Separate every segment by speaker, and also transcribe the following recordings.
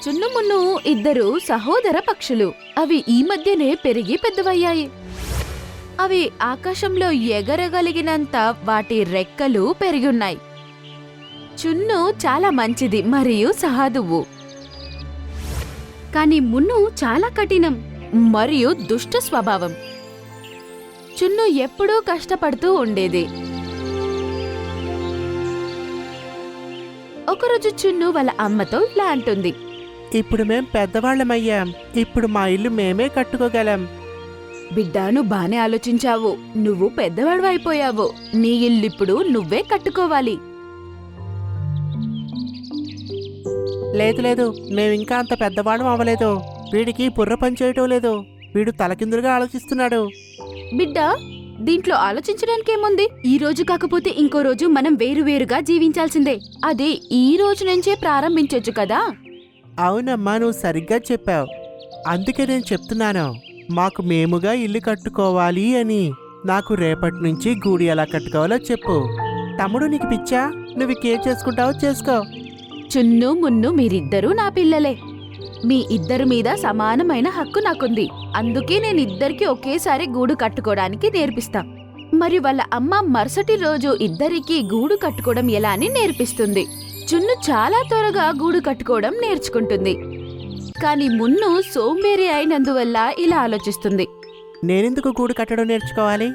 Speaker 1: చున్ను మున్ను ఇద్దరు సహోదర పక్షులు. అవి ఈ మధ్యనే పెరిగి పెద్దవయ్యాయి. అవి ఆకాశంలో ఎగరగలిగినంత వాటి రెక్కలు పెరిగున్నాయి. చున్ను చాలా మంచిది మరియు సహాదువు. కాని మున్ను చాలా కఠినం మరియు దుష్ట స్వభావం. చున్ను ఎప్పుడూ కష్టపడుతూ ఉండేది. ఒకరోజు చున్ను వాళ్ళ అమ్మతో ఇలా అంటుంది.
Speaker 2: ఇప్పుడు మేం పెద్దవాళ్ళమయ్యాం. ఇప్పుడు మా ఇల్లు మేమే కట్టుకోగలం.
Speaker 1: బిడ్డాను బానే ఆలోచించావు. నువ్వు పెద్దవాడు అయిపోయావు. నీ ఇల్లిప్పుడు నువ్వే కట్టుకోవాలి.
Speaker 2: లేదు లేదు, మేమింకా అంత పెద్దవాళ్ళం అవ్వలేదు. వీడికి బుర్ర పనిచేయటం లేదు. వీడు తలకిందులుగా ఆలోచిస్తున్నాడు.
Speaker 1: బిడ్డ, దీంట్లో ఆలోచించడానికేముంది? ఈ రోజు కాకపోతే ఇంకో రోజు మనం వేరువేరుగా జీవించాల్సిందే. అదే ఈ రోజు నుంచే ప్రారంభించొచ్చు కదా.
Speaker 2: అవునమ్మా, నువ్వు సరిగ్గా చెప్పావు. అందుకే నేను చెప్తున్నాను, మాకు మేముగా ఇల్లు కట్టుకోవాలి అని. నాకు రేపటి నుంచి గూడు ఎలా కట్టుకోవాలో చెప్పు. తమ్ముడు, నీకు పిచ్చా? నువ్వు ఇంకేం చేసుకుంటావో చేసుకో.
Speaker 1: చున్ను మున్ను మీరిద్దరూ నా పిల్లలే. మీ ఇద్దరి మీద సమానమైన హక్కు నాకుంది. అందుకే నేనిద్దరికి ఒకేసారి గూడు కట్టుకోవడానికి నేర్పిస్తా. మరి వాళ్ళ అమ్మ మరుసటి రోజు ఇద్దరికీ గూడు కట్టుకోవడం ఎలా అని నేర్పిస్తుంది. చున్ను చాలా త్వరగా గూడు కట్టుకోవడం నేర్చుకుంటుంది. కాని మున్ను సోంబేరి అయినందువల్ల ఇలా ఆలోచిస్తుంది.
Speaker 2: నేనెందుకు గూడు కట్టడం నేర్చుకోవాలి?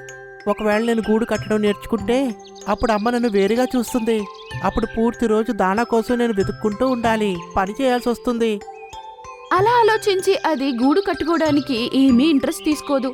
Speaker 2: ఒకవేళ నేను గూడు కట్టడం నేర్చుకుంటే అప్పుడు అమ్మ నన్ను వేరుగా చూస్తుంది. అప్పుడు పూర్తి రోజు దానా కోసం నేను వెతుక్కుంటూ ఉండాలి, పని చేయాల్సి వస్తుంది.
Speaker 1: అలా ఆలోచించి అది గూడు కట్టుకోవడానికి ఏమీ ఇంట్రెస్ట్ తీసుకోదు.